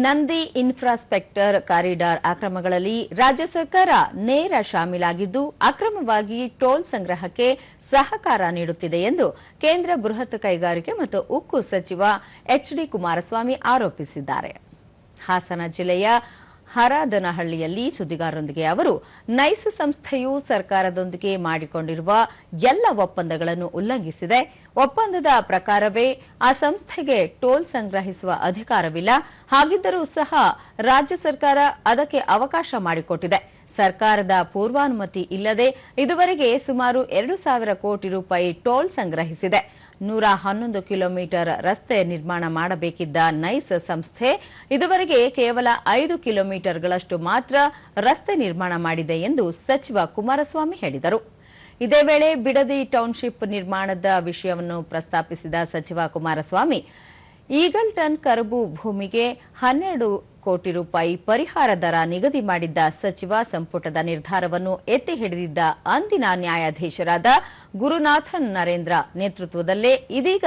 Nandi infrastructure corridor ಅಕ್ರಮಗಳಲ್ಲಿ ರಾಜ್ಯ ಸರ್ಕಾರ ನೇರ ಶಾಮೀಲಾಗಿದ್ದು ಅಕ್ರಮವಾಗಿ ಟೋಲ್ ಸಂಗ್ರಹಕ್ಕೆ ಸಹಕಾರ ನೀಡುತ್ತಿದೆ ಎಂದು ಕೇಂದ್ರ ಬೃಹತ್ ಕೈಗಾರಿಕೆ ಮತ್ತು ಉಕ್ಕು ಸಚಿವ ಎಚ್.ಡಿ. ಕುಮಾರಸ್ವಾಮಿ ಆರೋಪಿಸಿದ್ದಾರೆ. ಹಾಸನ ಜಿಲ್ಲೆಯ ಹರದನಹಳ್ಳಿಯಲ್ಲಿ ಸುದ್ದಿಗಾರರೊಂದಿಗೆ ಅವರು ನೈಸ್ ಸಂಸ್ಥೆಯು ಸರ್ಕಾರದೊಂದಿಗೆ ಮಾಡಿಕೊಂಡಿರುವ ಎಲ್ಲ ಒಪ್ಪಂದಗಳನ್ನು ಉಲ್ಲಂಘಿಸಿದೆ. ಒಪ್ಪಂದದ ಪ್ರಕಾರವೇ ಆ ಸಂಸ್ಥೆಗೆ ಟೋಲ್ ಸಂಗ್ರಹಿಸುವ ಅಧಿಕಾರವಿಲ್ಲ. ಹಾಗಿದ್ದರೂ ಸಹ ರಾಜ್ಯ ಸರ್ಕಾರ ಅದಕ್ಕೆ ಅವಕಾಶ ಮಾಡಿಕೊಟ್ಟಿದೆ. ಸರ್ಕಾರದ ಪೂರ್ವಾನುಮತಿ ಇಲ್ಲದೆ ಇದುವರೆಗೆ ಸುಮಾರು 2,000 ಕೋಟಿ ರೂಪಾಯಿ ಟೋಲ್ ಸಂಗ್ರಹಿಸಿದೆ. 111 ಕಿಲೋಮೀಟರ್ ರಸ್ತೆ ನಿರ್ಮಾಣ ಮಾಡಬೇಕಿದ್ದ ನೈಸ್ ಸಂಸ್ಥೆ ಇದುವರೆಗೆ ಕೇವಲ 5 ಕಿಲೋಮೀಟರ್ಗಳಷ್ಟು ಮಾತ್ರ ರಸ್ತೆ ನಿರ್ಮಾಣ ಮಾಡಿದೆ ಎಂದು ಸಚಿವ ಕುಮಾರಸ್ವಾಮಿ ಹೇಳಿದರು. ಇದೇ ವೇಳೆ ಬಿಡದಿ ಟೌನ್ಶಿಪ್ ನಿರ್ಮಾಣದ ವಿಷಯವನ್ನು ಪ್ರಸ್ತಾಪಿಸಿದ ಸಚಿವ ಕುಮಾರಸ್ವಾಮಿ, ಈಗಲ್ಟನ್ ಕರಬು ಭೂಮಿಗೆ 12 ಕೋಟಿ ರೂಪಾಯಿ ಪರಿಹಾರ ದರ ನಿಗದಿ ಮಾಡಿದ್ದ ಸಚಿವ ಸಂಪುಟದ ನಿರ್ಧಾರವನ್ನು ಎತ್ತಿ ಹಿಡಿದಿದ್ದ ಅಂದಿನ ನ್ಯಾಯಾಧೀಶರಾದ ಗುರುನಾಥನ್ ನರೇಂದ್ರ ನೇತೃತ್ವದಲ್ಲೇ ಇದೀಗ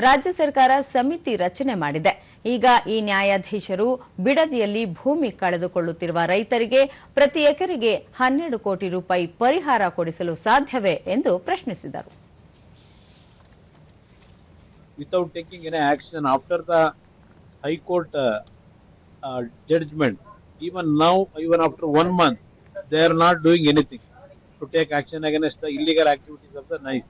ರಾಜ್ಯ ಸರ್ಕಾರ ಸಮಿತಿ ರಚನೆ ಮಾಡಿದೆ. ಈಗ ಈ ನ್ಯಾಯಾಧೀಶರು ಬಿಡದಿಯಲ್ಲಿ ಭೂಮಿ ಕಳೆದುಕೊಳ್ಳುತ್ತಿರುವ ರೈತರಿಗೆ ಪ್ರತಿ ಎಕರೆಗೆ 12 ಕೋಟಿ ರೂಪಾಯಿ ಪರಿಹಾರ ಕೊಡಿಸಲು ಸಾಧ್ಯವೇ ಎಂದು ಪ್ರಶ್ನಿಸಿದರು. Without taking any action after the High Court judgment, even now, even after 1 month, they are not doing anything to take action against the illegal activities of the NICE.